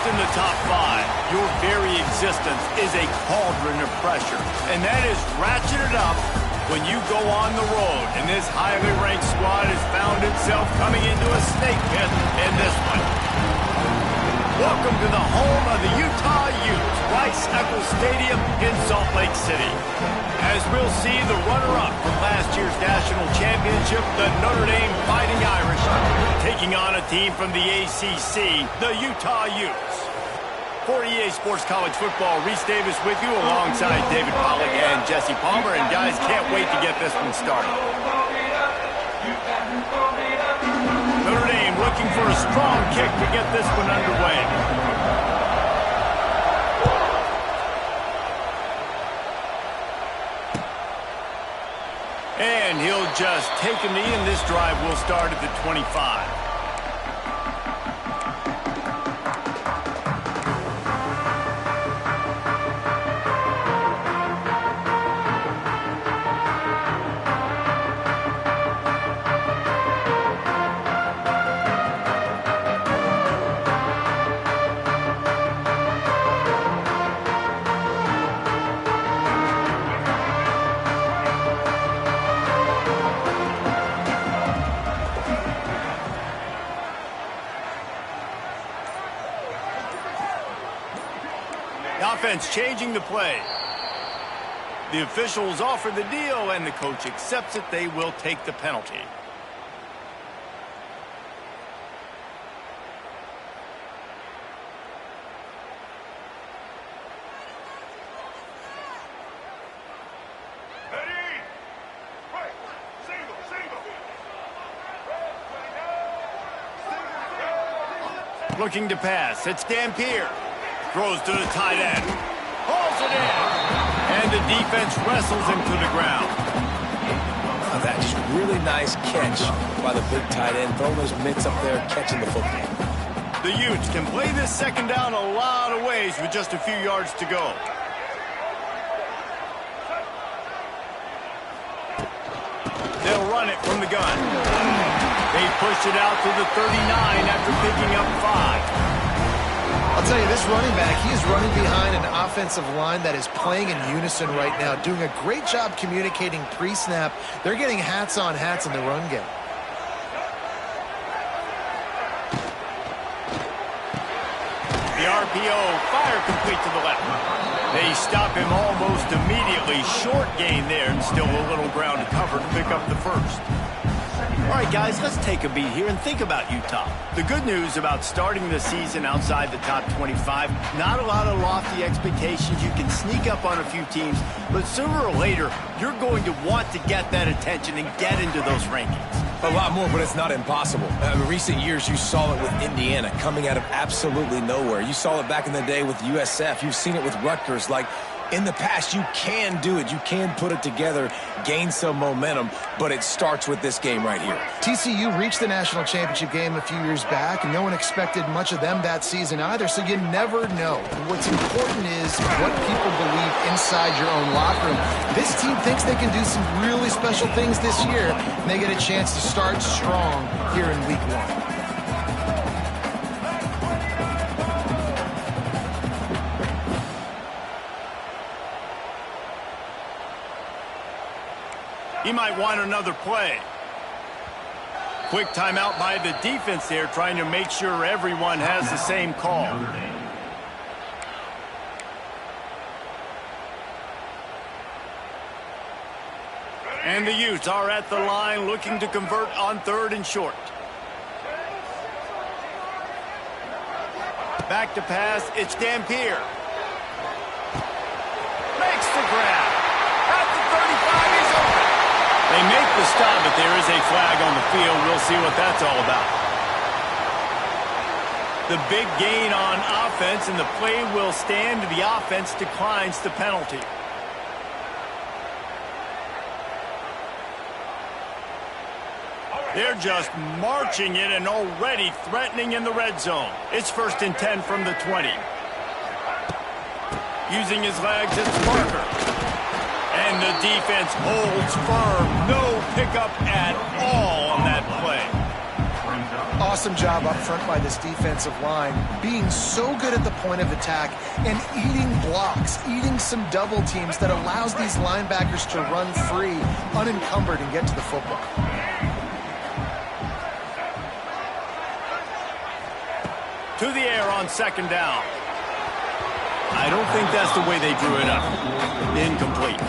in the top 5, your very existence is a cauldron of pressure. And that is ratcheted up when you go on the road. And this highly ranked squad has found itself coming into a snake pit in this one. Welcome to the home of the Utah Utes, Rice-Eccles Stadium in Salt Lake City. As we'll see the runner-up from last year's national championship, the Notre Dame Fighting Irish, taking on a team from the ACC, the Utah Utes. For EA Sports College Football, Reese Davis with you alongside David Pollack and Jesse Palmer. And guys, can't wait to get this one started. Notre Dame looking for a strong kick to get this one underway. And he'll just take a knee, and this drive will start at the 25. Offense changing the play. The officials offer the deal, and the coach accepts it. They will take the penalty. Looking to pass. It's Dampier. Throws to the tight end. Hauls it in. And the defense wrestles him to the ground. Now that just really nice catch by the big tight end. Throwing those mitts up there, catching the football. The Utes can play this second down a lot of ways with just a few yards to go. They'll run it from the gun. They push it out to the 39 after picking up 5. I'll tell you, this running back, he is running behind an offensive line that is playing in unison right now, doing a great job communicating pre-snap. They're getting hats on hats in the run game. The RPO, fire complete to the left. They stop him almost immediately. Short gain there, and still a little ground to cover to pick up the first. All right, guys, let's take a beat here and think about Utah. The good news about starting the season outside the top 25, not a lot of lofty expectations. You can sneak up on a few teams, but sooner or later, you're going to want to get that attention and get into those rankings. A lot more, but it's not impossible. In recent years, you saw it with Indiana coming out of absolutely nowhere. You saw it back in the day with USF. You've seen it with Rutgers. Like, in the past, you can do it. You can put it together, gain some momentum, but it starts with this game right here. TCU reached the national championship game a few years back, and no one expected much of them that season either, so you never know. What's important is what people believe inside your own locker room. This team thinks they can do some really special things this year, and they get a chance to start strong here in week 1. He might want another play. Quick timeout by the defense there, trying to make sure everyone has the same call. And the Utes are at the line looking to convert on 3rd and short. Back to pass, it's Dampier. Makes the grab. At the 35, he's open. They make the stop, but there is a flag on the field. We'll see what that's all about. The big gain on offense, and the play will stand. The offense declines the penalty. They're just marching it and already threatening in the red zone. It's 1st and 10 from the 20. Using his legs, it's Parker. And the defense holds firm. No pickup at all on that play. Awesome job up front by this defensive line, being so good at the point of attack and eating blocks, eating some double teams that allows these linebackers to run free, unencumbered, and get to the football. To the air on second down. I don't think that's the way they drew it up. Incomplete.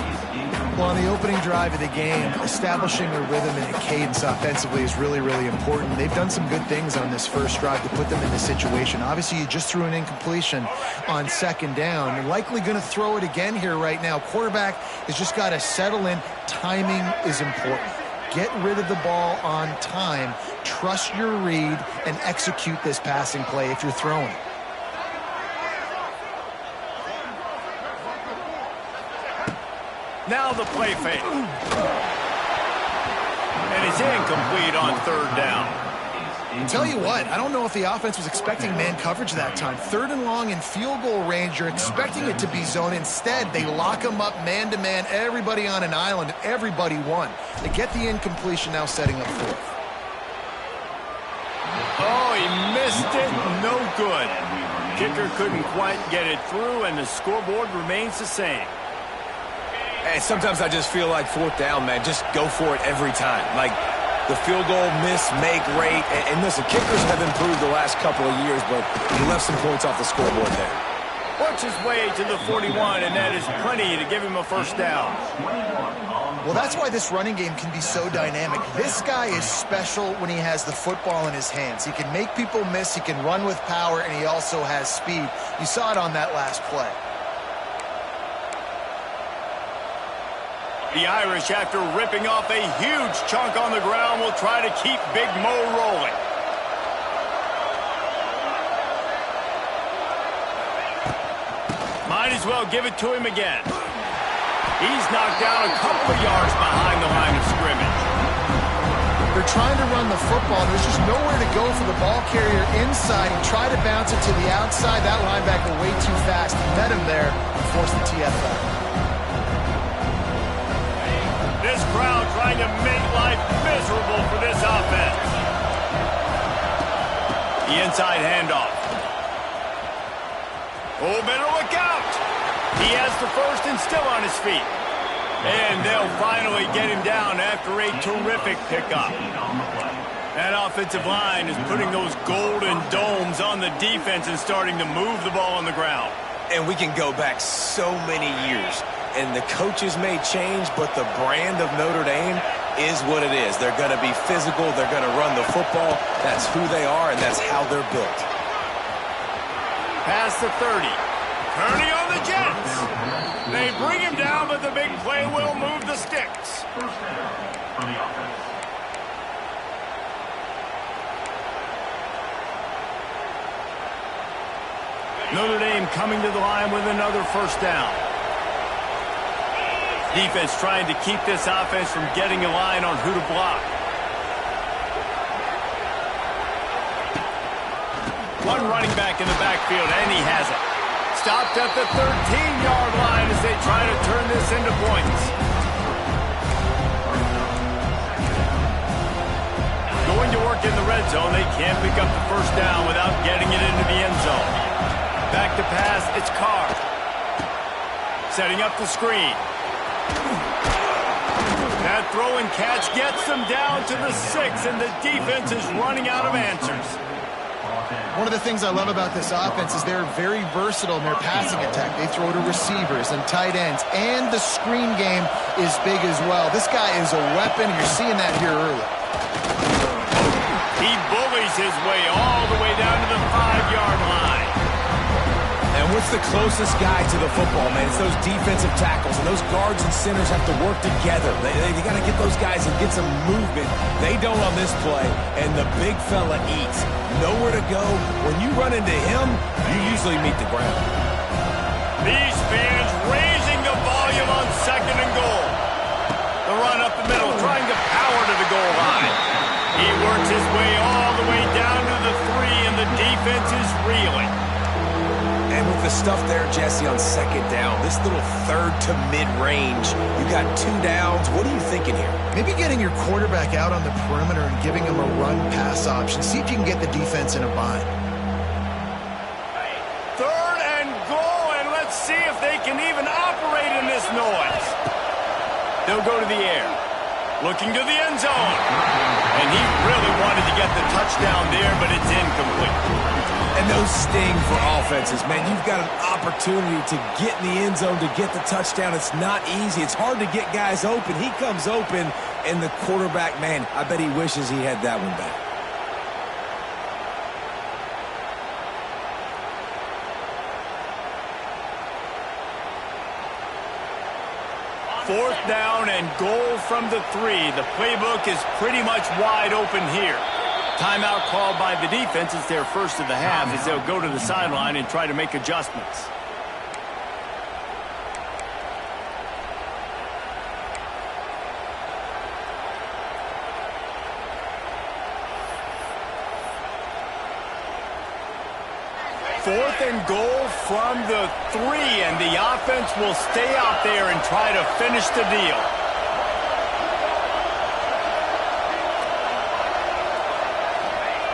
Well, on the opening drive of the game, establishing a rhythm and a cadence offensively is really, really important. They've done some good things on this first drive to put them in this situation. Obviously, you just threw an incompletion on second down. You're likely going to throw it again here right now. Quarterback has just got to settle in. Timing is important. Get rid of the ball on time. Trust your read and execute this passing play if you're throwing it. Now the play fake. And it's incomplete on third down. I'll tell you what, I don't know if the offense was expecting man coverage that time. Third and long in field goal range, you're expecting it to be zone. Instead, they lock them up man-to-man, everybody on an island, everybody won. They get the incompletion, now setting up fourth. Oh, he missed it. No good. Kicker couldn't quite get it through, and the scoreboard remains the same. And sometimes I just feel like fourth down, man, just go for it every time. Like the field goal miss-make rate. And listen, kickers have improved the last couple of years, but he left some points off the scoreboard there. Works his way to the 41, and that is plenty to give him a first down. Well, that's why this running game can be so dynamic. This guy is special when he has the football in his hands. He can make people miss, he can run with power, and he also has speed. You saw it on that last play. The Irish, after ripping off a huge chunk on the ground, will try to keep Big Mo rolling. Might as well give it to him again. He's knocked down a couple of yards behind the line of scrimmage. They're trying to run the football. There's just nowhere to go for the ball carrier inside. He tried to bounce it to the outside. That linebacker way too fast. He met him there and forced the TFL. This crowd trying to make life miserable for this offense. The inside handoff. Oh, better look out. He has the first and still on his feet. And they'll finally get him down after a terrific pickup. That offensive line is putting those golden domes on the defense and starting to move the ball on the ground. And we can go back so many years. And the coaches may change, but the brand of Notre Dame is what it is. They're going to be physical. They're going to run the football. That's who they are, and that's how they're built. Past the 30. Turning on the Jets. They bring him down, but the big play will move the sticks. Notre Dame coming to the line with another first down. Defense trying to keep this offense from getting a line on who to block. One running back in the backfield, and he has it. Stopped at the 13-yard line as they try to turn this into points. Going to work in the red zone, they can't pick up the first down without getting it into the end zone. Back to pass, it's Carr. Setting up the screen. That throw and catch gets them down to the 6, and the defense is running out of answers. One of the things I love about this offense is they're very versatile in their passing attack. They throw to receivers and tight ends, and the screen game is big as well. This guy is a weapon, and you're seeing that here early. He bullies his way all the way down to the 5-yard line. And what's the closest guy to the football, man? It's those defensive tackles, and those guards and centers have to work together. They got to get those guys and get some movement. They don't on this play, and the big fella eats. Nowhere to go. When you run into him, you usually meet the ground. These fans raising the volume on second and goal. The run up the middle, trying to power to the goal line. He works his way all the way down to the 3, and the defense is reeling. And with the stuff there, Jesse, on second down. This little third to mid-range. You got 2 downs. What are you thinking here? Maybe getting your quarterback out on the perimeter and giving him a run-pass option. See if you can get the defense in a bind. Third and goal, and let's see if they can even operate in this noise. They'll go to the air, looking to the end zone. And he really wanted to get the touchdown there, but it's incomplete. And those sting for offenses, man. You've got an opportunity to get in the end zone, to get the touchdown. It's not easy. It's hard to get guys open. He comes open, and the quarterback, man, I bet he wishes he had that one back. Fourth down and goal from the 3. The playbook is pretty much wide open here. Timeout called by the defense. It's their first of the half as they'll go to the sideline and try to make adjustments. Fourth and goal from the 3, and the offense will stay out there and try to finish the deal.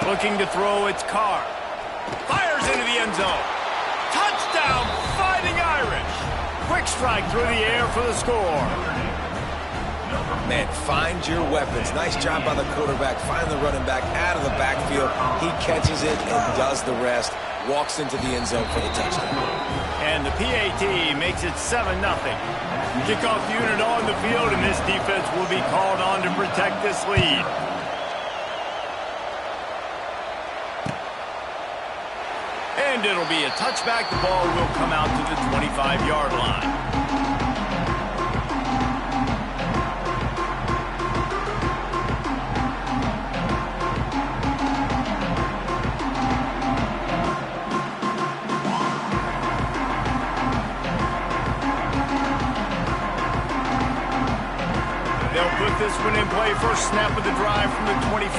Looking to throw, it's Carr. Fires into the end zone. Touchdown, Fighting Irish. Quick strike through the air for the score. Man, find your weapons. Nice job by the quarterback. Find the running back out of the backfield. He catches it and does the rest. Walks into the end zone for the touchdown. And the PAT makes it 7-0. Kickoff unit on the field, and this defense will be called on to protect this lead. And it'll be a touchback. The ball will come out to the 25-yard line. Put this one in play. First snap of the drive from the 25.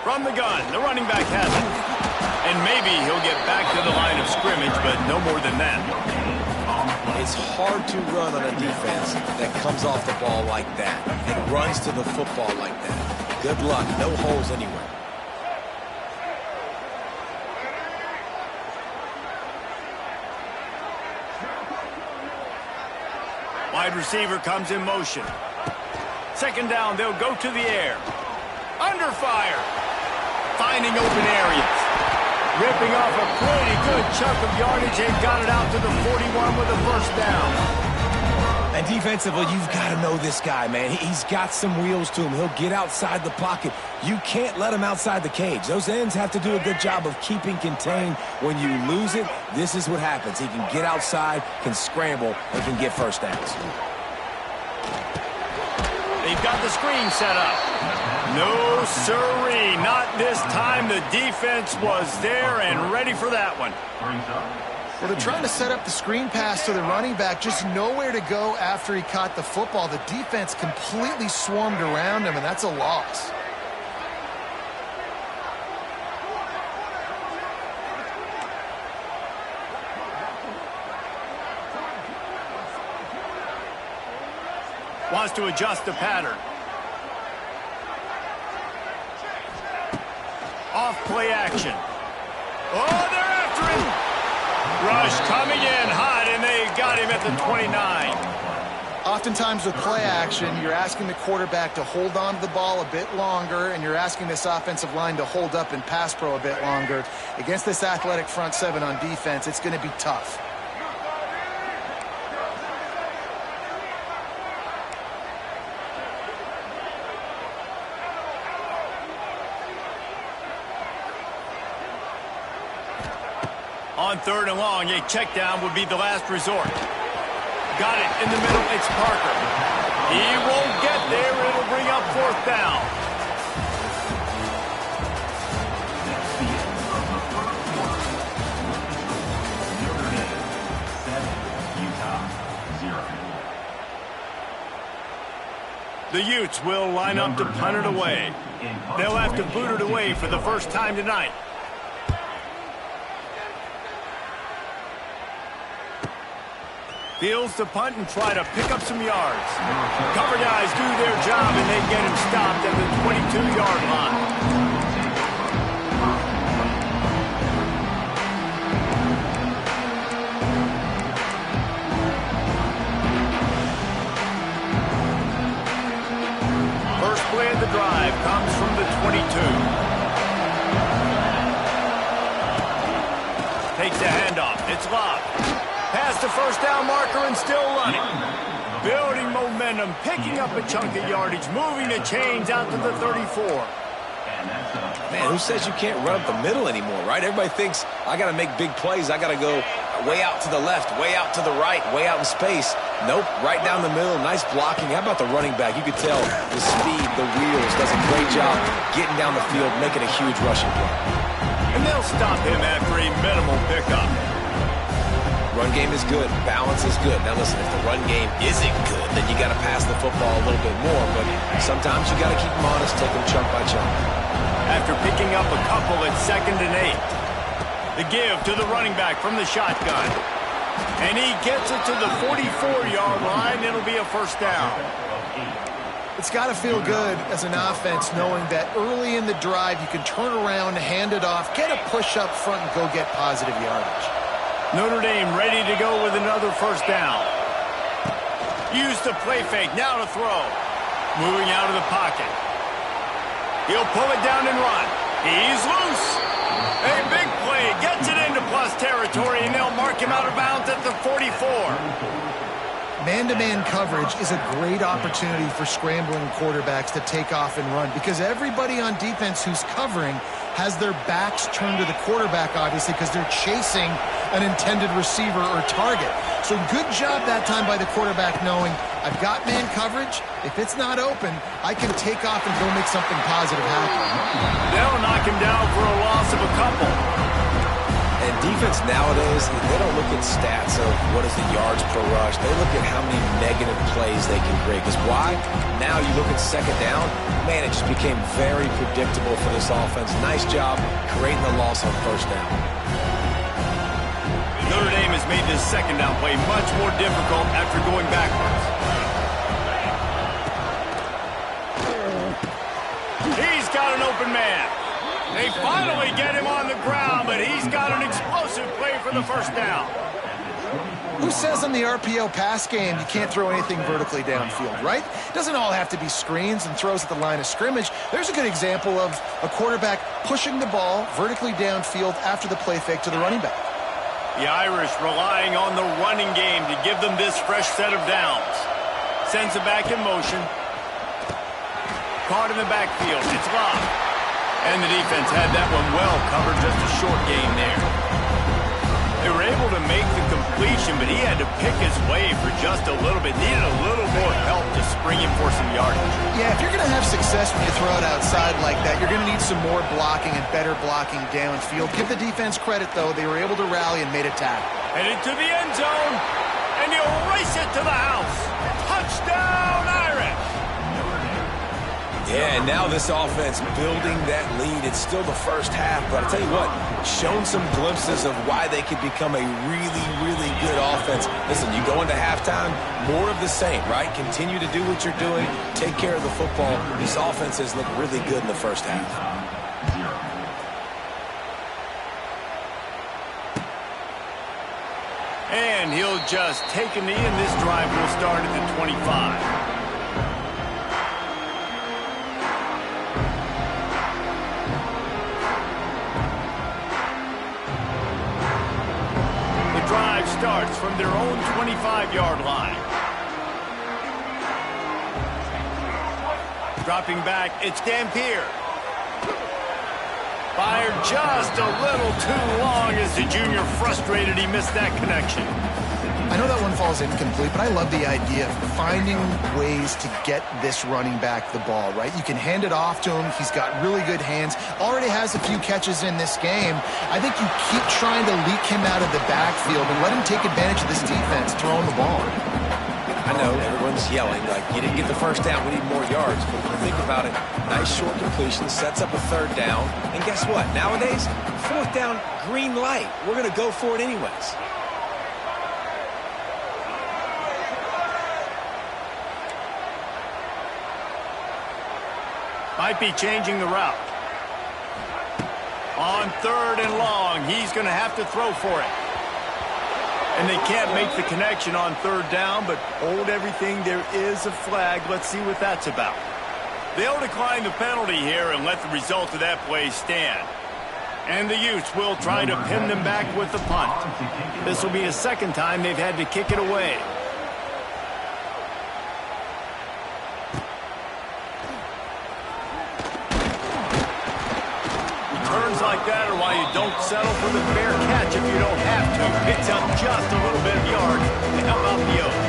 From the gun, the running back has it. And maybe he'll get back to the line of scrimmage, but no more than that. It's hard to run on a defense that comes off the ball like that and runs to the football like that. Good luck. No holes anywhere. Wide receiver comes in motion. Second down, they'll go to the air. Under fire. Finding open areas. Ripping off a pretty good chunk of yardage and got it out to the 41 with a first down. And defensively, you've got to know this guy, man. He's got some wheels to him. He'll get outside the pocket. You can't let him outside the cage. Those ends have to do a good job of keeping contained. When you lose it, this is what happens. He can get outside, can scramble, and can get first downs. They've got the screen set up. No siree, not this time. The defense was there and ready for that one. Well, they're trying to set up the screen pass to the running back, just nowhere to go after he caught the football. The defense completely swarmed around him, and that's a loss. Wants to adjust the pattern. Off play action. Oh, they're after him. Rush coming in hot, and they got him at the 29. Oftentimes with play action, you're asking the quarterback to hold on to the ball a bit longer, and you're asking this offensive line to hold up in pass pro a bit longer. Against this athletic front seven on defense, it's going to be tough. On third and long, a check down would be the last resort. Got it in the middle, it's Parker. He won't get there, it'll bring up fourth down. The Utes will line up to punt it away. They'll have to boot it away for the first time tonight. Fields to punt and try to pick up some yards. Cover guys do their job, and they get him stopped at the 22-yard line. First play of the drive comes from the 22. Takes a handoff. It's Love. Past the first down marker and still running. Building momentum, picking up a chunk of yardage, moving the chains out to the 34. Man, who says you can't run up the middle anymore, right? Everybody thinks, I got to make big plays. I got to go way out to the left, way out to the right, way out in space. Nope, right down the middle. Nice blocking. How about the running back? You could tell the speed, the wheels, does a great job getting down the field, making a huge rushing play. And they'll stop him after a minimal pickup. Run game is good. Balance is good. Now listen, if the run game isn't good, then you got to pass the football a little bit more. But sometimes you got to keep them honest, take them chunk by chunk. After picking up a couple at 2nd and 8. The give to the running back from the shotgun. And he gets it to the 44-yard line. It'll be a first down. It's got to feel good as an offense knowing that early in the drive you can turn around, hand it off, get a push up front, and go get positive yardage. Notre Dame ready to go with another first down. Use the play fake, now to throw. Moving out of the pocket. He'll pull it down and run. He's loose. A big play, gets it into plus territory, and they'll mark him out of bounds at the 44. Man-to-man coverage is a great opportunity for scrambling quarterbacks to take off and run because everybody on defense who's covering has their backs turned to the quarterback, obviously, because they're chasing an intended receiver or target. So good job that time by the quarterback knowing, I've got man coverage. If it's not open, I can take off and go make something positive happen. They'll knock him down for a loss of a couple. And defense nowadays, they don't look at stats of what is the yards per rush. They look at how many negative plays they can create. Because why? Now you look at 2nd down, man, it just became very predictable for this offense. Nice job creating the loss on 1st down. Notre Dame has made this 2nd down play much more difficult after going backwards. He's got an open man. They finally get him on the ground, but he's got an explosive play for the first down. Who says in the RPO pass game you can't throw anything vertically downfield, right? It doesn't all have to be screens and throws at the line of scrimmage. There's a good example of a quarterback pushing the ball vertically downfield after the play fake to the running back. The Irish relying on the running game to give them this fresh set of downs. Sends it back in motion. Caught in the backfield. It's Love. And the defense had that one well covered, just a short gain there. They were able to make the completion, but he had to pick his way for just a little bit. Needed a little more help to spring him for some yardage. Yeah, if you're going to have success when you throw it outside like that, you're going to need some more blocking and better blocking downfield. Give the defense credit, though. They were able to rally and made a tackle. Headed to the end zone, and he'll race it to the house. Touchdown, Irish! Yeah, and now this offense building that lead. It's still the first half, but I'll tell you what, shown some glimpses of why they could become a really, really good offense. Listen, you go into halftime, more of the same, right? Continue to do what you're doing, take care of the football. These offenses look really good in the first half. And he'll just take a knee, and this drive will start at the 25. Drive starts from their own 25-yard line. Dropping back, it's Dampier. Fired just a little too long as the junior frustrated he missed that connection. I know that one falls incomplete, but I love the idea of finding ways to get this running back the ball, right? You can hand it off to him. He's got really good hands. Already has a few catches in this game. I think you keep trying to leak him out of the backfield and let him take advantage of this defense throwing the ball. I know everyone's yelling, like, you didn't get the first down, we need more yards. But when you think about it, nice short completion, sets up a 3rd down. And guess what? Nowadays, 4th down, green light. We're going to go for it anyways. Might be changing the route. On 3rd and long, he's going to have to throw for it. And they can't make the connection on 3rd down, but hold everything. There is a flag. Let's see what that's about. They'll decline the penalty here and let the result of that play stand. And the Utes will try to pin them back with the punt. This will be a second time they've had to kick it away. Turns like that are why you don't settle for the fair catch if you don't have to. Picks up just a little bit of yards to help out the Oaks.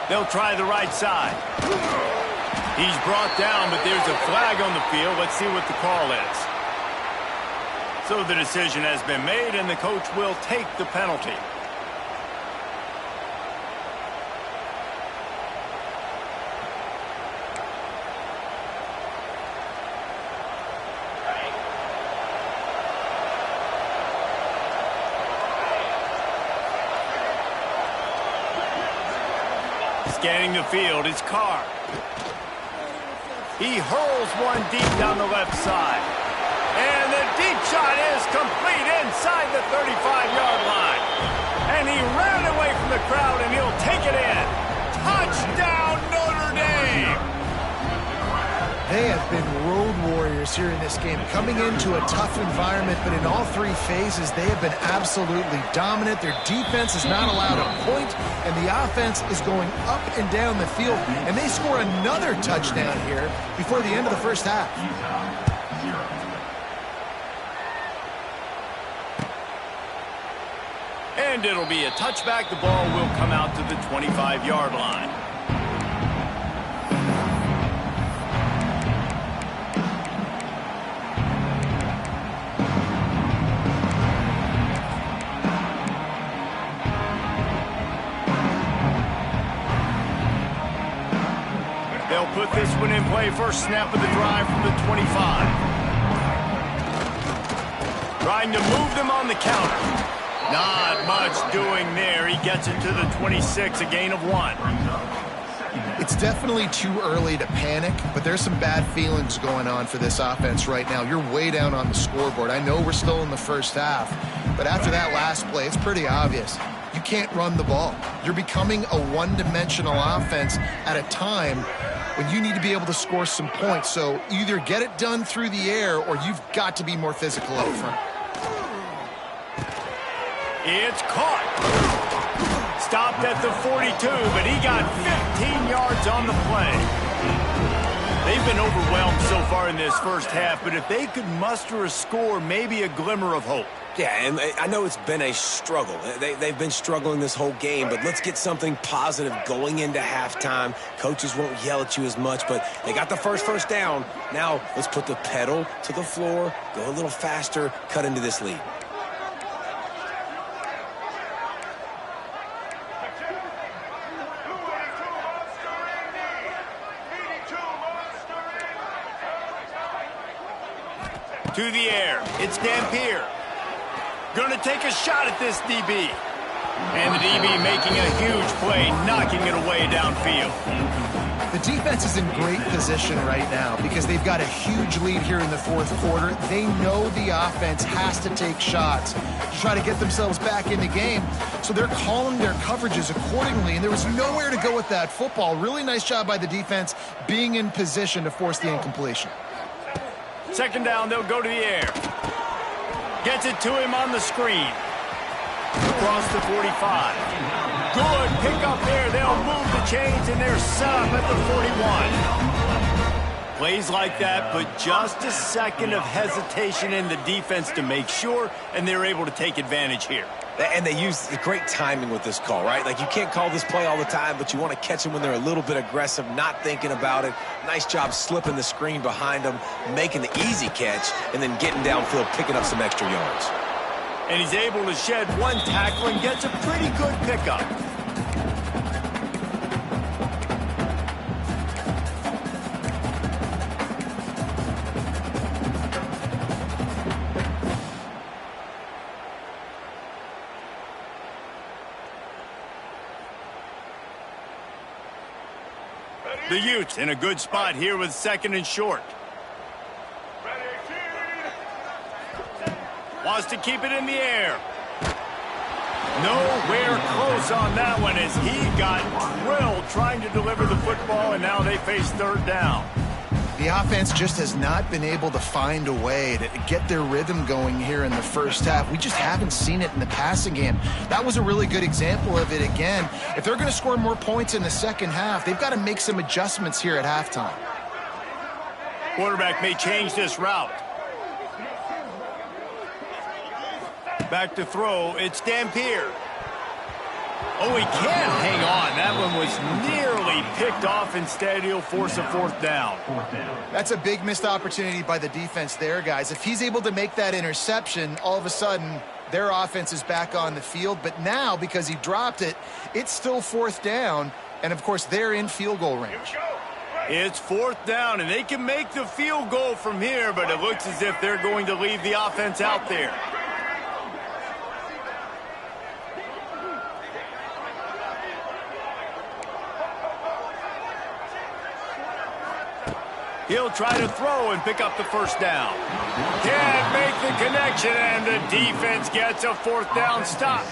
They'll try the right side. He's brought down, but there's a flag on the field. Let's see what the call is. So the decision has been made, and the coach will take the penalty. Scanning the field is Carr. He hurls one deep down the left side. And the deep shot is complete inside the 35-yard line. And he ran away from the crowd, and he'll take it in. Touchdown, Notre Dame! They have been road warriors here in this game, coming into a tough environment, but in all 3 phases, they have been absolutely dominant. Their defense is not allowed a point, and the offense is going up and down the field, and they score another touchdown here before the end of the first half. And it'll be a touchback. The ball will come out to the 25-yard line. They'll put this one in play. First snap of the drive from the 25. Trying to move them on the counter. Not much doing there. He gets it to the 26, a gain of 1. It's definitely too early to panic, but there's some bad feelings going on for this offense right now. You're way down on the scoreboard. I know we're still in the first half, but after that last play, it's pretty obvious. You can't run the ball. You're becoming a one-dimensional offense at a time when you need to be able to score some points. So either get it done through the air or you've got to be more physical up front. It's caught. Stopped at the 42, but he got 15 yards on the play. They've been overwhelmed so far in this first half, but if they could muster a score, maybe a glimmer of hope. Yeah, and I know it's been a struggle. They've been struggling this whole game, but let's get something positive going into halftime. Coaches won't yell at you as much, but they got the first down. Now let's put the pedal to the floor, go a little faster, cut into this lead. To the air. It's Dampier. Going to take a shot at this DB. And the DB making a huge play, knocking it away downfield. The defense is in great position right now because they've got a huge lead here in the fourth quarter. They know the offense has to take shots to try to get themselves back in the game. So they're calling their coverages accordingly, and there was nowhere to go with that football. Really nice job by the defense being in position to force the incompletion. Second down, they'll go to the air. Gets it to him on the screen. Across the 45. Good pick up there. They'll move the chains, and they're set up at the 41. Plays like that, but just a second of hesitation in the defense to make sure, and they're able to take advantage here. And they use the great timing with this call, right? Like, you can't call this play all the time, but you want to catch them when they're a little bit aggressive, not thinking about it. Nice job slipping the screen behind them, making the easy catch, and then getting downfield, picking up some extra yards. And he's able to shed one tackle and gets a pretty good pickup. The Utes in a good spot here with 2nd and short. Wants to keep it in the air. Nowhere close on that one as he got drilled trying to deliver the football, and now they face 3rd down. The offense just has not been able to find a way to get their rhythm going here in the first half. We just haven't seen it in the passing game. That was a really good example of it again. If they're going to score more points in the second half, they've got to make some adjustments here at halftime. Quarterback may change this route. Back to throw, it's Dampier. Oh, he can't hang on. That one was nearly picked off. Instead, he'll force a 4th down. That's a big missed opportunity by the defense there, guys. If he's able to make that interception, all of a sudden, their offense is back on the field. But now, because he dropped it, it's still 4th down. And, of course, they're in field goal range. It's 4th down, and they can make the field goal from here, but it looks as if they're going to leave the offense out there. He'll try to throw and pick up the 1st down. Can't make the connection, and the defense gets a 4th down stop.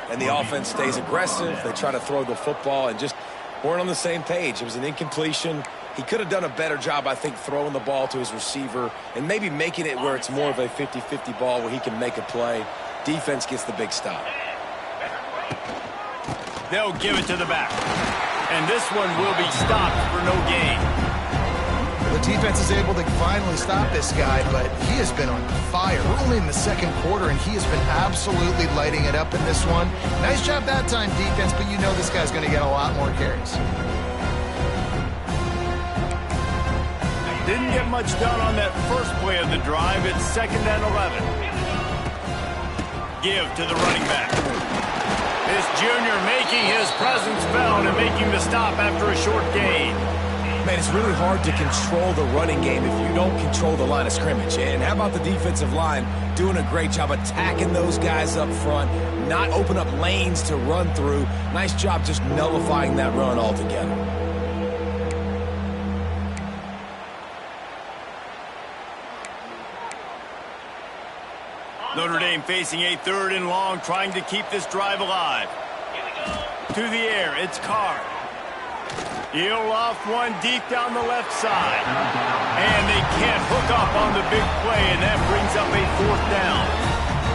And the offense stays aggressive. They try to throw the football and just weren't on the same page. It was an incompletion. He could have done a better job, I think, throwing the ball to his receiver and maybe making it where it's more of a 50-50 ball where he can make a play. Defense gets the big stop. They'll give it to the back. And this one will be stopped for no gain. The defense is able to finally stop this guy, but he has been on fire. We're only in the 2nd quarter, and he has been absolutely lighting it up in this one. Nice job that time, defense, but you know this guy's going to get a lot more carries. Didn't get much done on that first play of the drive. It's 2nd and 11. Give to the running back. This junior making his presence felt and making the stop after a short gain. Man, it's really hard to control the running game if you don't control the line of scrimmage. And how about the defensive line doing a great job attacking those guys up front, not open up lanes to run through. Nice job just nullifying that run altogether. Notre Dame facing a 3rd and long, trying to keep this drive alive. To the air, it's Carr. He'll off one deep down the left side. And they can't hook up on the big play, and that brings up a 4th down.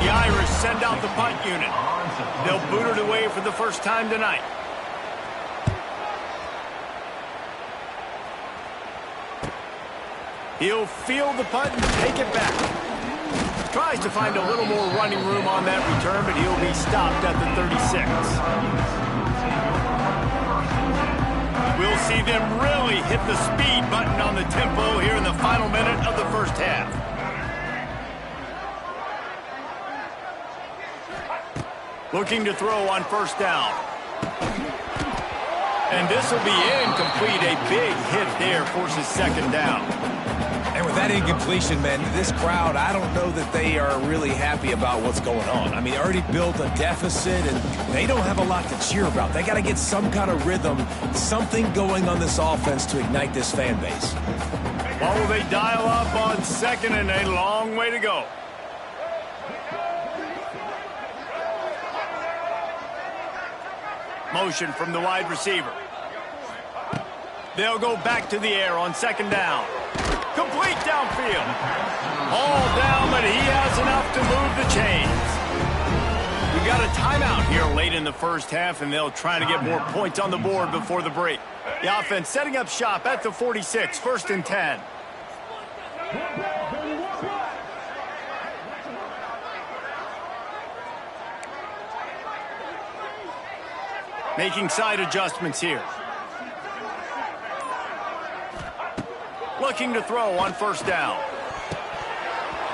The Irish send out the punt unit. They'll boot it away for the first time tonight. He'll field the punt and take it back. Tries to find a little more running room on that return, but he'll be stopped at the 36. We'll see them really hit the speed button on the tempo here in the final minute of the first half. Looking to throw on 1st down. And this will be incomplete. A big hit there forces 2nd down. And with that incompletion, man, this crowd, I don't know that they are really happy about what's going on. I mean, they already built a deficit, and they don't have a lot to cheer about. They got to get some kind of rhythm, something going on this offense to ignite this fan base. Well, will they dial up on 2nd and a long way to go? Motion from the wide receiver. They'll go back to the air on 2nd down. Complete downfield. All down, but he has enough to move the chains. We got a timeout here late in the first half, and they'll try to get more points on the board before the break. The offense setting up shop at the 46, 1st and 10. Making side adjustments here. Looking to throw on 1st down.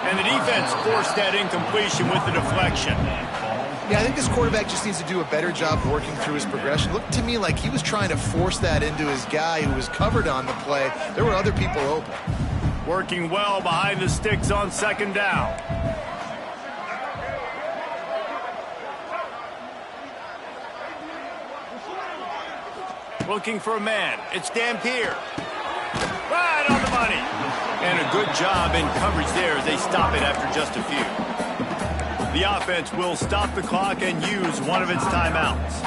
And the defense forced that incompletion with the deflection. Yeah, I think this quarterback just needs to do a better job working through his progression. Looked to me like he was trying to force that into his guy who was covered on the play. There were other people open. Working well behind the sticks on second down. Looking for a man. It's Dampier. Right on the money. And a good job in coverage there as they stop it after just a few. The offense will stop the clock and use one of its timeouts.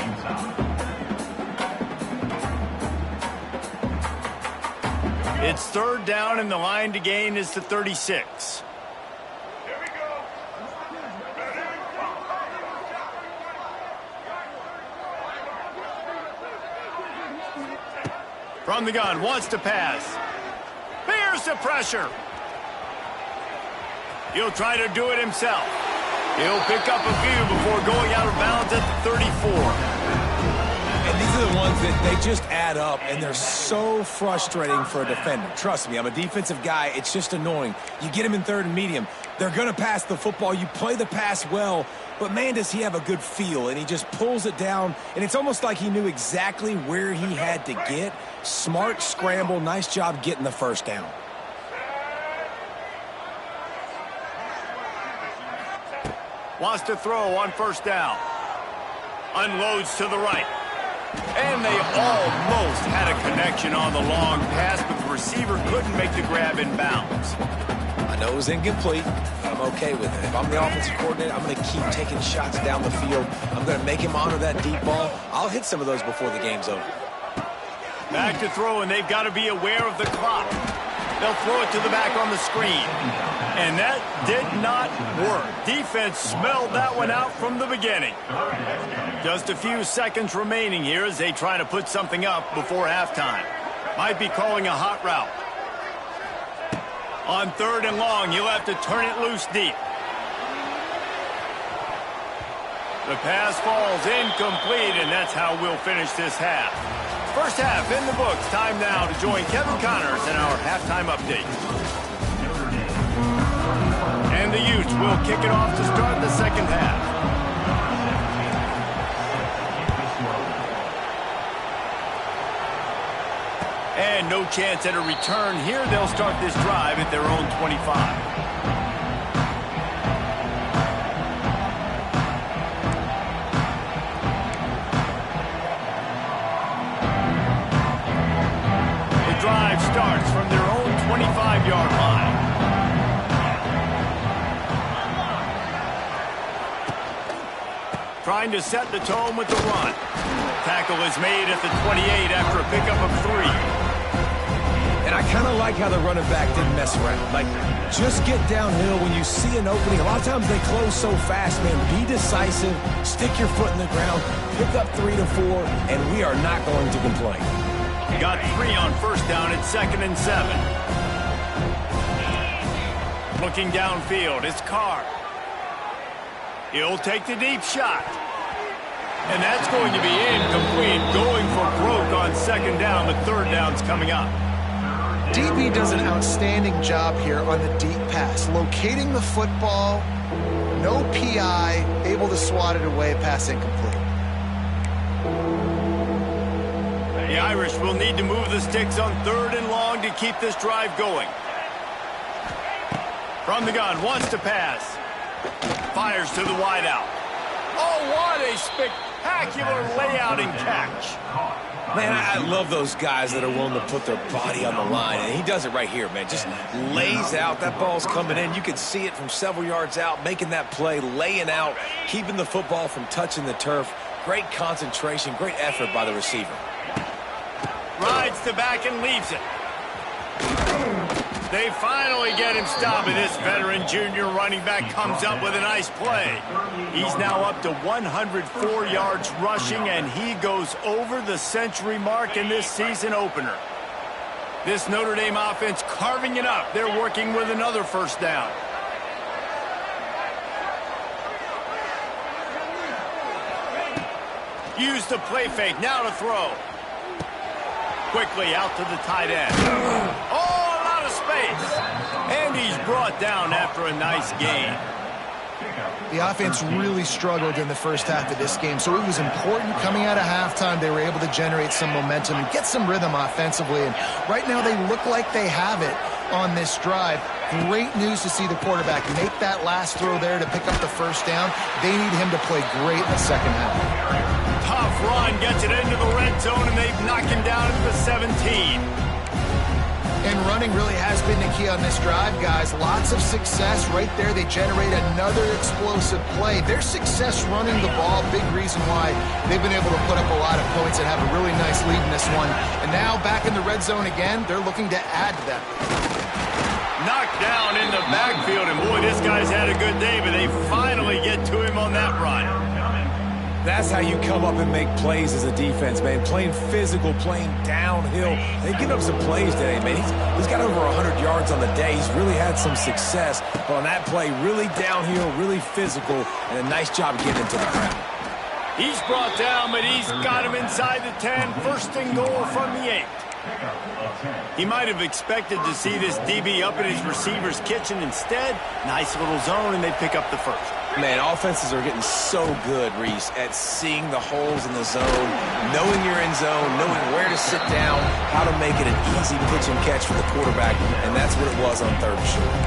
It's third down and the line to gain is to 36. Here we go. From the gun, wants to pass. Here's the pressure. He'll try to do it himself. He'll pick up a few before going out of bounds at the 34. And these are the ones that they just add up, and they're so frustrating for a defender. Trust me, I'm a defensive guy. It's just annoying. You get him in third and medium. They're going to pass the football. You play the pass well, but, man, does he have a good feel, and he just pulls it down, and it's almost like he knew exactly where he had to get. Smart scramble. Nice job getting the first down. Wants to throw on first down. Unloads to the right. And they almost had a connection on the long pass, but the receiver couldn't make the grab in bounds. I know it was incomplete. I'm okay with it. If I'm the offensive coordinator, I'm going to keep taking shots down the field. I'm going to make him honor that deep ball. I'll hit some of those before the game's over. Back to throw, and they've got to be aware of the clock. They'll throw it to the back on the screen. And that did not work. Defense smelled that one out from the beginning. Just a few seconds remaining here as they try to put something up before halftime. Might be calling a hot route. On third and long, you'll have to turn it loose deep. The pass falls incomplete, and that's how we'll finish this half. First half in the books. Time now to join Kevin Connors in our halftime update. And the Utes will kick it off to start the second half. And no chance at a return here. They'll start this drive at their own 25. Drive starts from their own 25-yard line. Trying to set the tone with the run. Tackle is made at the 28 after a pickup of 3. And I kind of like how the running back didn't mess around. Like, just get downhill when you see an opening. A lot of times they close so fast, man. Be decisive. Stick your foot in the ground. Pick up 3 to 4, and we are not going to complain. Got 3 on first down at 2nd and 7. Looking downfield, it's Carr. He'll take the deep shot. And that's going to be incomplete. Going for broke on second down, but third down's coming up. DB does an outstanding job here on the deep pass. Locating the football, no PI, able to swat it away, pass incomplete. The Irish will need to move the sticks on third and long to keep this drive going. From the gun, wants to pass. Fires to the wideout. Oh, what a spectacular layout and catch. Man, I love those guys that are willing to put their body on the line, and he does it right here, man. Just lays out. That ball's coming in. You can see it from several yards out, making that play, laying out, keeping the football from touching the turf. Great concentration, great effort by the receiver. Rides the back and leaves it. They finally get him stopped, and this veteran junior running back comes up with a nice play. He's now up to 104 yards rushing, and he goes over the century mark in this season opener. This Notre Dame offense carving it up. They're working with another first down. Use the play fake. Now to throw. Quickly out to the tight end. Oh, a lot of space. And he's brought down after a nice gain. The offense really struggled in the first half of this game, so it was important coming out of halftime they were able to generate some momentum and get some rhythm offensively. And right now they look like they have it on this drive. Great news to see the quarterback make that last throw there to pick up the first down. They need him to play great in the second half. Tough run, gets it into the red zone, and they've knocked him down at the 17. And running really has been the key on this drive, guys. Lots of success right there. They generate another explosive play. Their success running the ball, big reason why they've been able to put up a lot of points and have a really nice lead in this one. And now back in the red zone again, they're looking to add to that. Knocked down in the backfield, and boy, this guy's had a good day, but they finally get to him on that run. That's how you come up and make plays as a defense, man. Playing physical, playing downhill. They give up some plays today, man. He's got over 100 yards on the day. He's really had some success. But on that play, really downhill, really physical, and a nice job getting into the crowd. He's brought down, but he's got him inside the 10. First and goal from the 8. He might have expected to see this DB up in his receiver's kitchen. Instead, nice little zone, and they pick up the first. Man, offenses are getting so good, Reese, at seeing the holes in the zone, knowing you're in zone, knowing where to sit down, how to make it an easy pitch and catch for the quarterback, and that's what it was on third and short.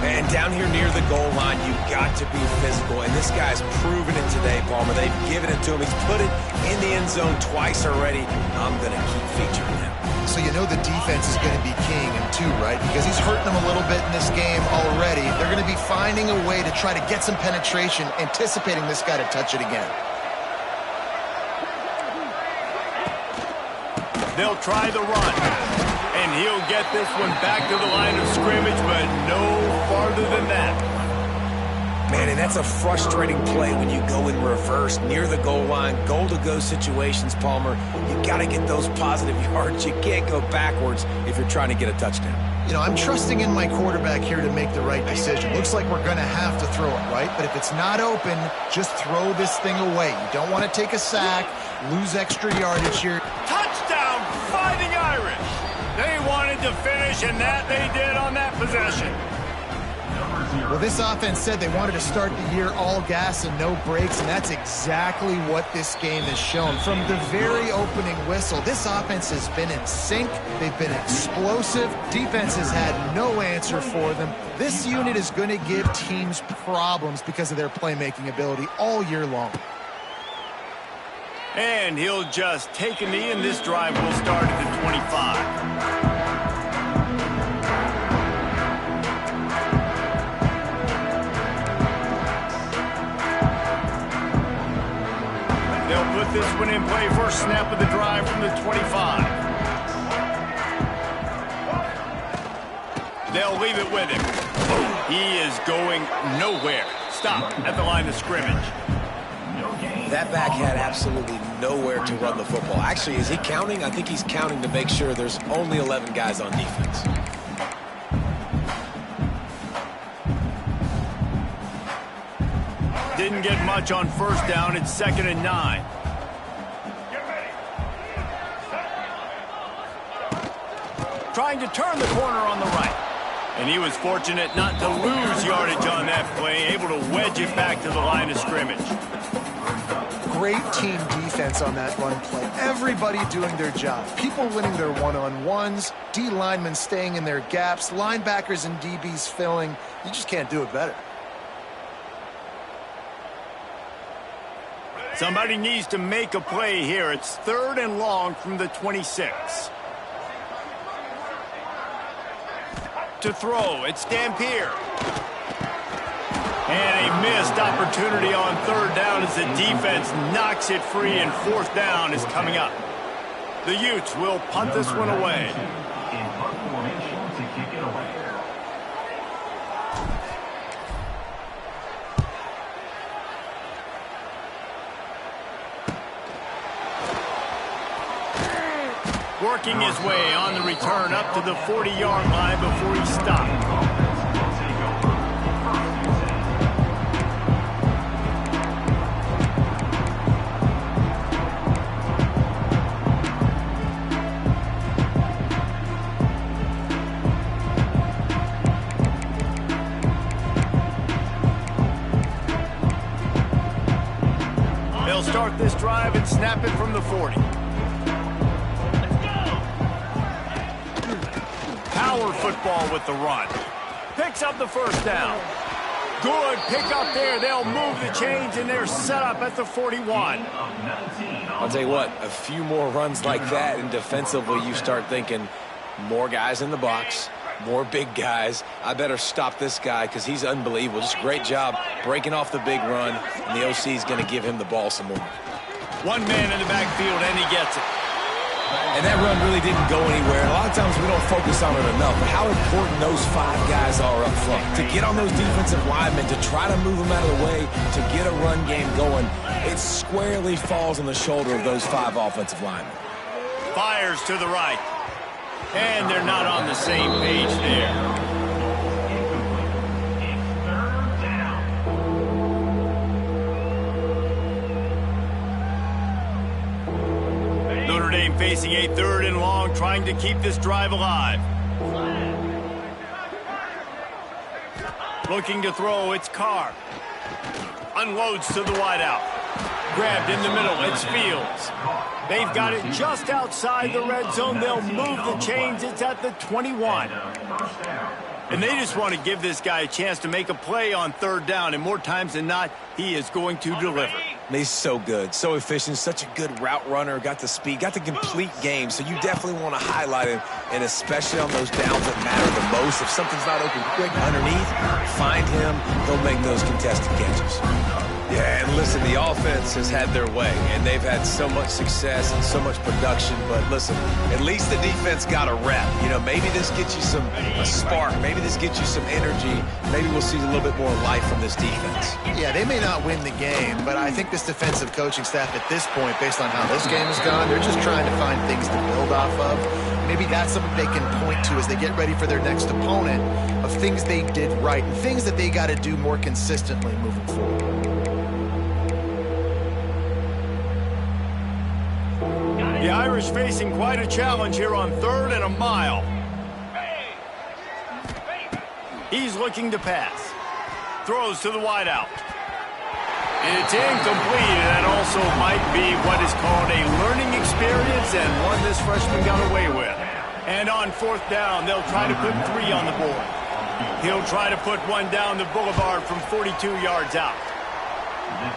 And down here near the goal line, you've got to be physical, and this guy's proven it today, Palmer. They've given it to him. He's put it in the end zone twice already. I'm going to keep featuring him. So you know the defense is going to be keying him too, right? Because he's hurting them a little bit in this game already. They're going to be finding a way to try to get some penetration, anticipating this guy to touch it again. They'll try the run, and he'll get this one back to the line of scrimmage, but no farther than that. Man, and that's a frustrating play when you go in reverse near the goal line, goal-to-go situations, Palmer. You got to get those positive yards. You can't go backwards if you're trying to get a touchdown. You know, I'm trusting in my quarterback here to make the right decision. Looks like we're going to have to throw it, right? But if it's not open, just throw this thing away. You don't want to take a sack, lose extra yardage here. Touchdown, Fighting Irish! They wanted to finish, and that they did on that possession. Well, this offense said they wanted to start the year all gas and no brakes, and that's exactly what this game has shown. From the very opening whistle, this offense has been in sync. They've been explosive. Defense has had no answer for them. This unit is going to give teams problems because of their playmaking ability all year long. And he'll just take a knee, and this drive will start at the 25. They'll put this one in play. First snap of the drive from the 25. They'll leave it with him. He is going nowhere. Stop at the line of scrimmage. That back had absolutely nowhere to run the football. Actually, is he counting? I think he's counting to make sure there's only 11 guys on defense. Didn't get much on first down. It's 2nd and 9. Trying to turn the corner on the right. And he was fortunate not to lose yardage on that play, able to wedge it back to the line of scrimmage. Great team defense on that run play. Everybody doing their job. People winning their one-on-ones, D linemen staying in their gaps, linebackers and DBs filling. You just can't do it better. Somebody needs to make a play here. It's 3rd and long from the 26. To throw, it's Dampier. And a missed opportunity on 3rd down as the defense knocks it free, and 4th down is coming up. The Utes will punt this one away. Working his way on the return up to the 40-yard line before he stopped. They'll start this drive and snap it from the 40. Power football with the run. Picks up the first down. Good pick up there. They'll move the chains, and they're set up at the 41. I'll tell you what, a few more runs like that, and defensively you start thinking more guys in the box, more big guys. I better stop this guy because he's unbelievable. Just a great job breaking off the big run, and the OC is going to give him the ball some more. One man in the backfield, and he gets it. And that run really didn't go anywhere. A lot of times we don't focus on it enough, but how important those 5 guys are up front. To get on those defensive linemen, to try to move them out of the way, to get a run game going, it squarely falls on the shoulder of those 5 offensive linemen. Fires to the right. And they're not on the same page there. Notre Dame facing a 3rd and long, trying to keep this drive alive. Looking to throw, it's Carr. Unloads to the wideout. Grabbed in the middle, it's Fields. They've got it just outside the red zone. They'll move the chains. It's at the 21. And they just want to give this guy a chance to make a play on 3rd down. And more times than not, he is going to deliver. He's so good, so efficient, such a good route runner, got the speed, got the complete game. So you definitely want to highlight him, and especially on those downs that matter the most. If something's not open quick underneath, find him. He'll make those contested catches. Yeah, and listen, the offense has had their way, and they've had so much success and so much production. But listen, at least the defense got a rep. You know, maybe this gets you a spark. Maybe this gets you some energy. Maybe we'll see a little bit more life from this defense. Yeah, they may not win the game, but I think this defensive coaching staff at this point, based on how this game has gone, they're just trying to find things to build off of. Maybe that's something they can point to as they get ready for their next opponent, of things they did right and things that they got to do more consistently moving forward. The Irish facing quite a challenge here on 3rd and a mile. He's looking to pass. Throws to the wideout. It's incomplete, and that also might be what is called a learning experience and one this freshman got away with. And on 4th down, they'll try to put 3 on the board. He'll try to put one down the boulevard from 42 yards out.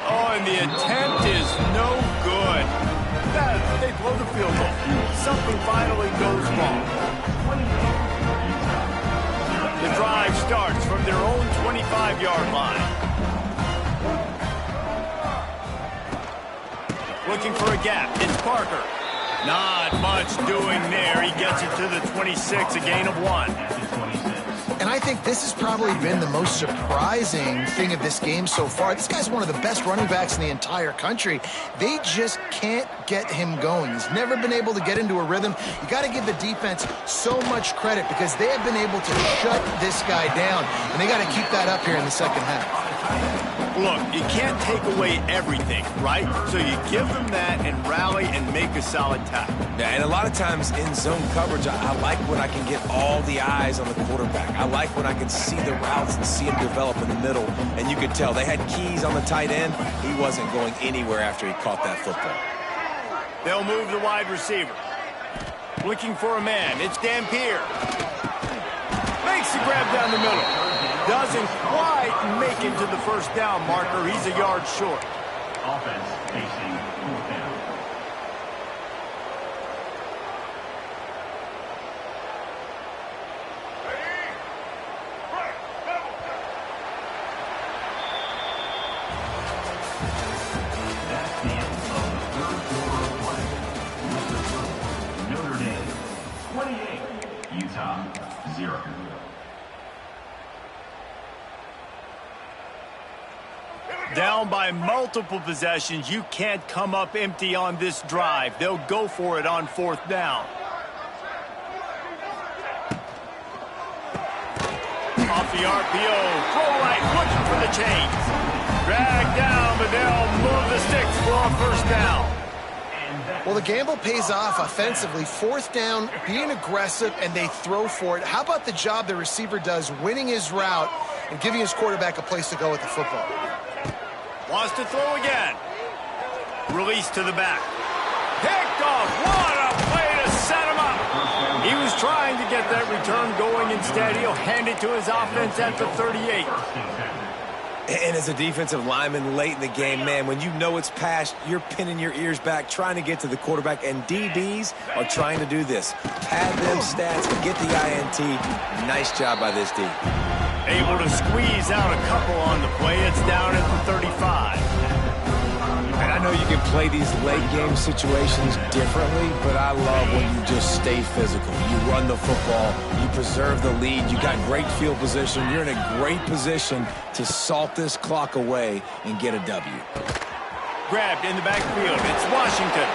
Oh, and the attempt is no good. They blow the field goal. Something finally goes wrong. The drive starts from their own 25-yard line. Looking for a gap. It's Parker. Not much doing there. He gets it to the 26, a gain of 1. And I think this has probably been the most surprising thing of this game so far. This guy's one of the best running backs in the entire country. They just can't get him going. He's never been able to get into a rhythm. You got to give the defense so much credit because they have been able to shut this guy down, and they got to keep that up here in the second half. Look, you can't take away everything, right? So you give them that and rally and make a solid tackle. Yeah, and a lot of times in zone coverage, I like when I can get all the eyes on the quarterback. I like when I can see the routes and see him develop in the middle. And you could tell they had keys on the tight end. He wasn't going anywhere after he caught that football. They'll move the wide receiver. Looking for a man. It's Dampier. Makes the grab down the middle. Doesn't quite make it to the first down marker. He's a yard short. Offense facing 4th down. That's the end of the 3rd quarter of play. Notre Dame 28, Utah 0. Down by multiple possessions. You can't come up empty on this drive. They'll go for it on 4th down. Off the RPO. Throw right, looking for the chains. Drag down, but they'll move the sticks for a first down. Well, the gamble pays off offensively. 4th down, being aggressive, and they throw for it. How about the job the receiver does winning his route and giving his quarterback a place to go with the football? Wants to throw again. Release to the back. Picked off. What a play to set him up. He was trying to get that return going. Instead, he'll hand it to his offense at the 38. And as a defensive lineman late in the game, man, when you know it's passed, you're pinning your ears back, trying to get to the quarterback, and DBs are trying to do this. Pad them stats, get the INT. Nice job by this D. Able to squeeze out a couple on the play. It's down at the 35. And I know you can play these late game situations differently, but I love when you just stay physical. You run the football, you preserve the lead, you got great field position, you're in a great position to salt this clock away and get a W. Grabbed in the backfield. It's Washington.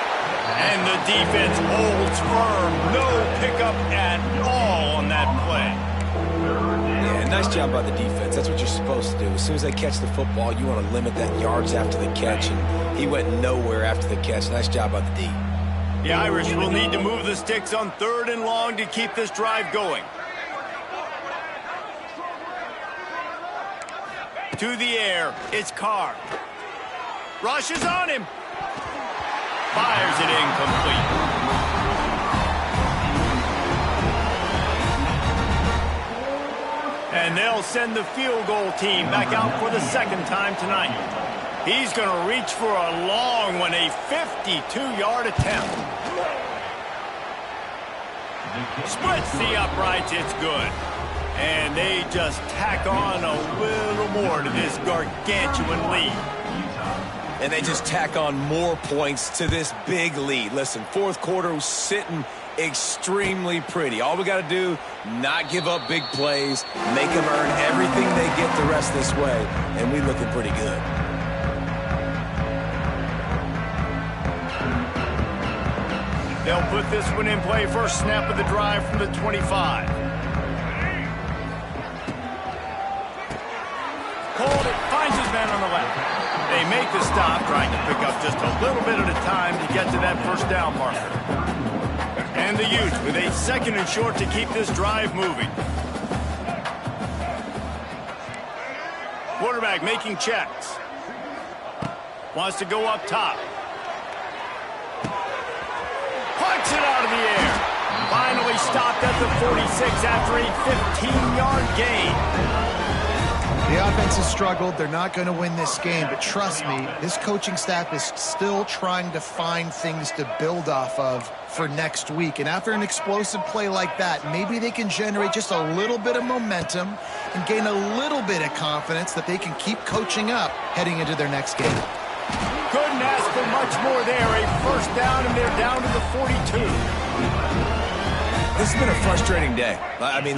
And the defense holds firm. No pickup at all on that play. Yeah, nice job by the defense. That's what you're supposed to do. As soon as they catch the football, you want to limit that yards after the catch, and he went nowhere after the catch. Nice job by the D. The Irish will need to move the sticks on 3rd and long to keep this drive going. To the air, it's Carr. Rushes on him. Fires it incomplete. And they'll send the field goal team back out for the 2nd time tonight. He's going to reach for a long one, a 52-yard attempt. Splits the uprights, it's good. And they just tack on a little more to this gargantuan lead. And they just tack on more points to this big lead. Listen, 4th quarter was sitting extremely pretty. All we got to do, not give up big plays, make them earn everything they get the rest this way, and we looking pretty good. They'll put this one in play. First snap of the drive from the 25. Called it, finds his man on the left. They make the stop, trying to pick up just a little bit at a time to get to that first down marker. And the Utes with a 2nd and short to keep this drive moving. Quarterback making checks. Wants to go up top. Punts it out of the air. Finally stopped at the 46 after a 15-yard gain. The offense has struggled. They're not going to win this game, but trust me, this coaching staff is still trying to find things to build off of for next week. And after an explosive play like that, maybe they can generate just a little bit of momentum and gain a little bit of confidence that they can keep coaching up heading into their next game. Couldn't ask for much more there. A first down, and they're down to the 42. This has been a frustrating day. I mean,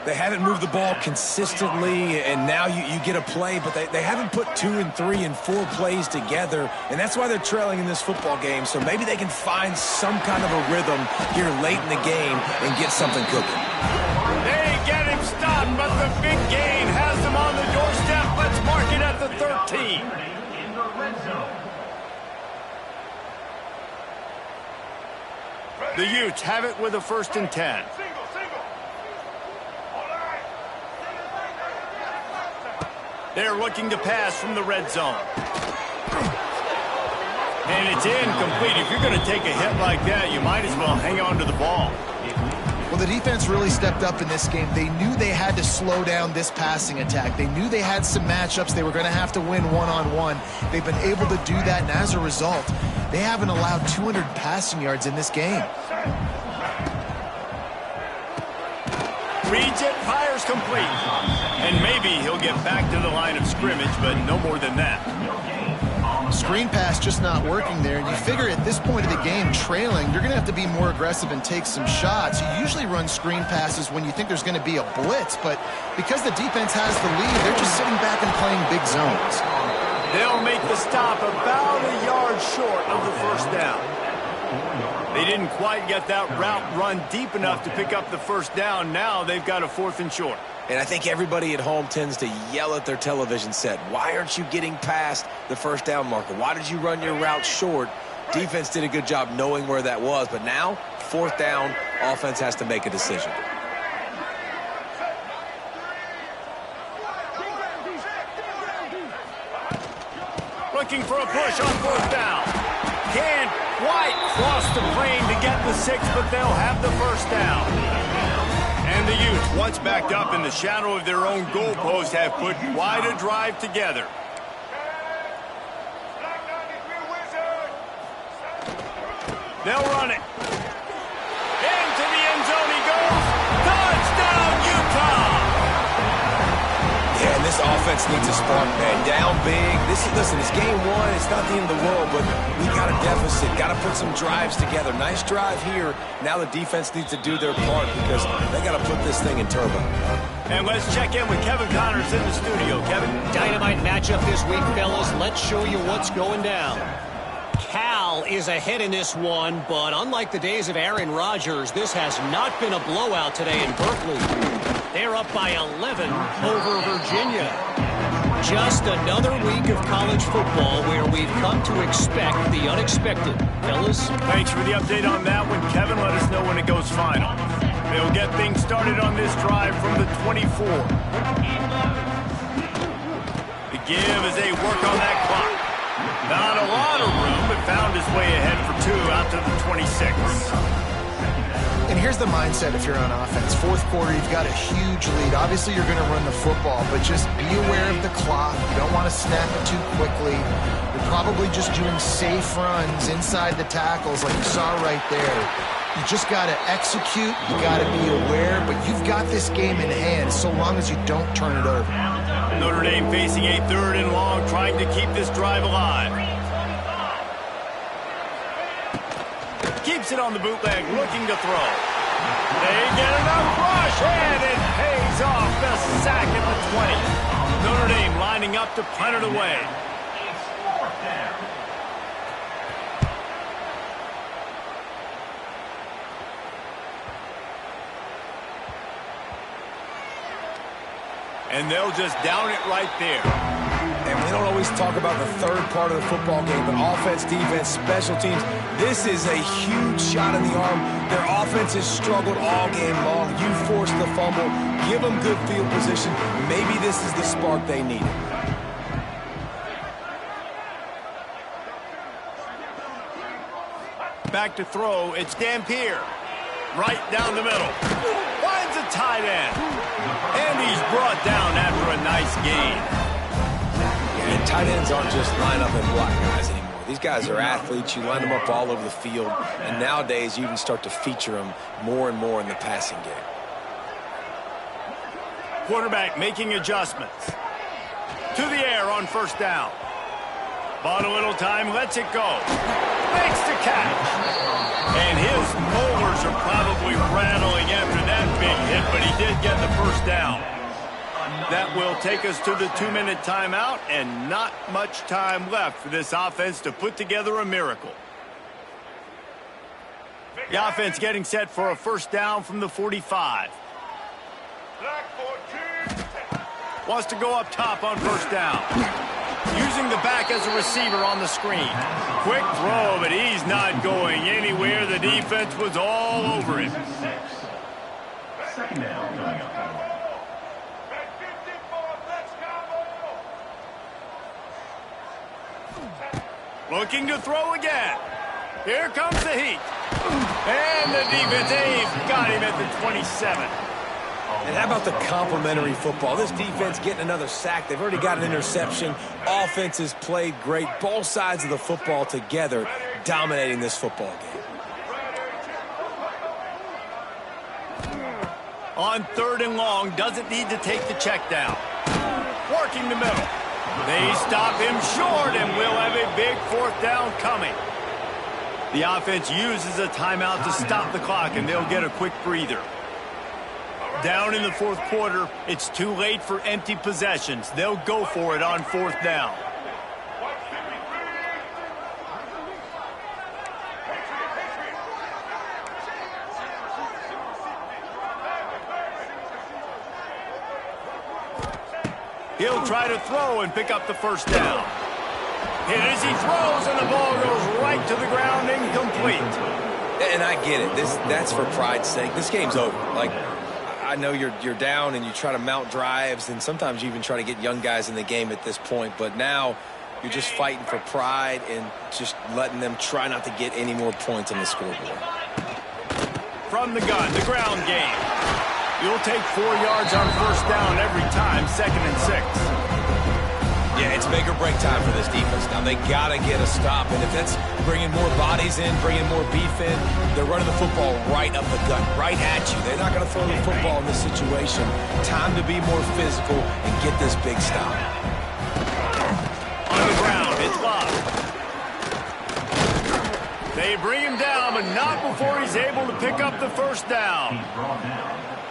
they haven't moved the ball consistently, and now you get a play, but they haven't put 2 and 3 and 4 plays together, and that's why they're trailing in this football game. So maybe they can find some kind of a rhythm here late in the game and get something cooking. They get him stopped, but the big gain has them on the doorstep. Let's mark it at the 13. The Utes have it with a 1st and 10. They're looking to pass from the red zone. And it's incomplete. If you're going to take a hit like that, you might as well hang on to the ball. Well, the defense really stepped up in this game. They knew they had to slow down this passing attack. They knew they had some matchups they were going to have to win one-on-one. They've been able to do that, and as a result, they haven't allowed 200 passing yards in this game. Reads it, fires complete. And maybe he'll get back to the line of scrimmage, but no more than that. Screen pass just not working there, and you figure at this point of the game, trailing, you're going to have to be more aggressive and take some shots. You usually run screen passes when you think there's going to be a blitz, but because the defense has the lead, they're just sitting back and playing big zones. They'll make the stop about a yard short of the first down. They didn't quite get that route run deep enough to pick up the first down. Now they've got a 4th and short. And I think everybody at home tends to yell at their television set, why aren't you getting past the first down marker? Why did you run your route short? Defense did a good job knowing where that was, but now, 4th down, offense has to make a decision. looking for a push on fourth down. Can't quite cross the plane to get the 6, but they'll have the first down. And the Utes, once backed up in the shadow of their own goalpost, have put quite a drive together. They'll run it. Into the end zone he goes. Touchdown, Utah! Yeah, and this offense needs a spark, man. Down big. Listen, it's game one. It's not the end of the world, but we got a deficit. Got to put some drives together. Nice drive here. Now the defense needs to do their part because they got to put this thing in turbo. And let's check in with Kevin Connors in the studio. Kevin? Dynamite matchup this week, fellas. Let's show you what's going down. Cal is ahead in this one, but unlike the days of Aaron Rodgers, this has not been a blowout today in Berkeley. They're up by 11 over Virginia. Just another week of college football where we've come to expect the unexpected. Fellas? Thanks for the update on that one, Kevin. Let us know when it goes final. They'll get things started on this drive from the 24. The give as they work on that clock. Not a lot of room, but found his way ahead for 2 out to the 26. And here's the mindset if you're on offense. Fourth quarter, you've got a huge lead. Obviously, you're going to run the football, but just be aware of the clock. You don't want to snap it too quickly. You're probably just doing safe runs inside the tackles like you saw right there. You just got to execute. You got to be aware, but you've got this game in hand so long as you don't turn it over. Notre Dame facing a 3rd and long, trying to keep this drive alive. Keeps it on the bootleg, looking to throw. They get enough rush, and it pays off the sack at the 20. Notre Dame lining up to punt it away. And they'll just down it right there. And we don't always talk about the third part of the football game, but offense, defense, special teams, this is a huge shot in the arm. Their offense has struggled all game long. You force the fumble, give them good field position. Maybe this is the spark they needed. Back to throw, it's Dampier. Right down the middle. Finds a tight end. And he's brought down after a nice gain. Yeah, and tight ends aren't just line up and block guys anymore. These guys are athletes. You line them up all over the field. And nowadays, you even start to feature them more and more in the passing game. Quarterback making adjustments. To the air on first down. Bought a little time, lets it go. Makes the catch. And his molars are probably rattling after that big hit, but he did get the first down. That will take us to the 2-minute timeout, and not much time left for this offense to put together a miracle. The offense getting set for a first down from the 45. Wants to go up top on first down. Using the back as a receiver on the screen. Quick throw, but he's not going anywhere. The defense was all over him. Second down. Looking to throw again. Here comes the heat. And the defense, they've got him at the 27. And how about the complimentary football? This defense getting another sack. They've already got an interception. Offense has played great. Both sides of the football together dominating this football game. On 3rd and long, doesn't need to take the check down. Working the middle. They stop him short and will have a big 4th down coming. The offense uses a timeout to stop the clock, and they'll get a quick breather. Down in the 4th quarter, it's too late for empty possessions. They'll go for it on 4th down. He'll try to throw and pick up the first down. Hit as he throws, and the ball goes right to the ground, incomplete. And I get it. That's for pride's sake. This game's over. Like, I know you're down and you try to mount drives, and sometimes you even try to get young guys in the game at this point. But now You're just fighting for pride and just letting them try not to get any more points on the scoreboard. From the gun, the ground game. You'll take 4 yards on first down every time, 2nd and 6. Yeah, it's make or break time for this defense. Now, they got to get a stop, and if that's bringing more bodies in, bringing more beef in, they're running the football right up the gut, right at you. They're not going to throw the football in this situation. Time to be more physical and get this big stop. On the ground, it's Love. They bring him down, but not before he's able to pick up the first down.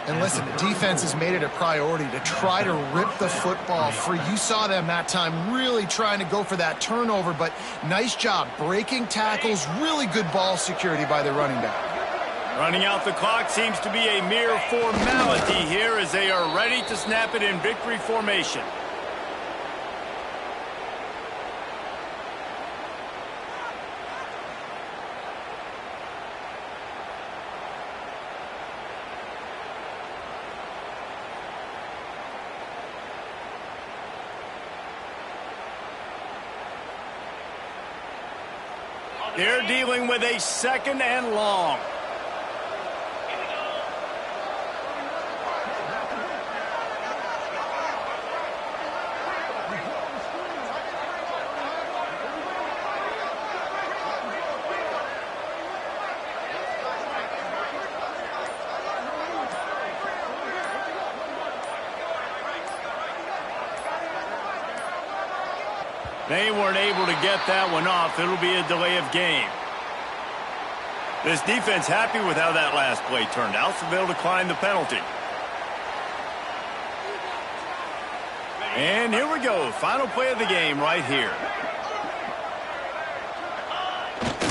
And listen, the defense has made it a priority to try to rip the football free. You saw them that time really trying to go for that turnover, but nice job breaking tackles, really good ball security by the running back. Running out the clock seems to be a mere formality here as they are ready to snap it in victory formation. They're dealing with a 2nd and long. They weren't able to get that one off. It'll be a delay of game. This defense happy with how that last play turned out, so they'll decline the penalty. And here we go. Final play of the game right here.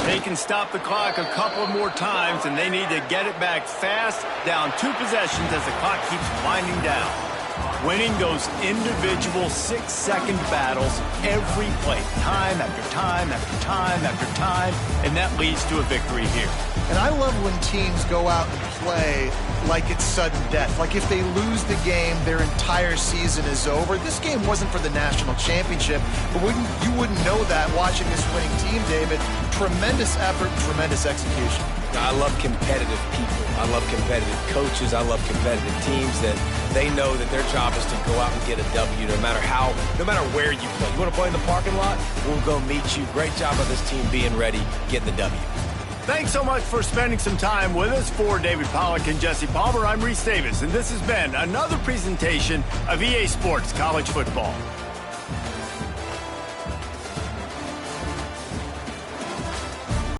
They can stop the clock a couple more times, and they need to get it back fast, down 2 possessions as the clock keeps winding down. Winning those individual 6-second battles every play, time after time after time after time, and that leads to a victory here. And I love when teams go out and play like it's sudden death. Like if they lose the game, their entire season is over. This game wasn't for the national championship, but you wouldn't know that watching this winning team, David. Tremendous effort, tremendous execution. I love competitive people. I love competitive coaches. I love competitive teams that they know that their job is to go out and get a W no matter where you play. You want to play in the parking lot? We'll go meet you. Great job of this team being ready, getting the W. Thanks so much for spending some time with us. For David Pollack and Jesse Palmer, I'm Reese Davis, and this has been another presentation of EA Sports College Football.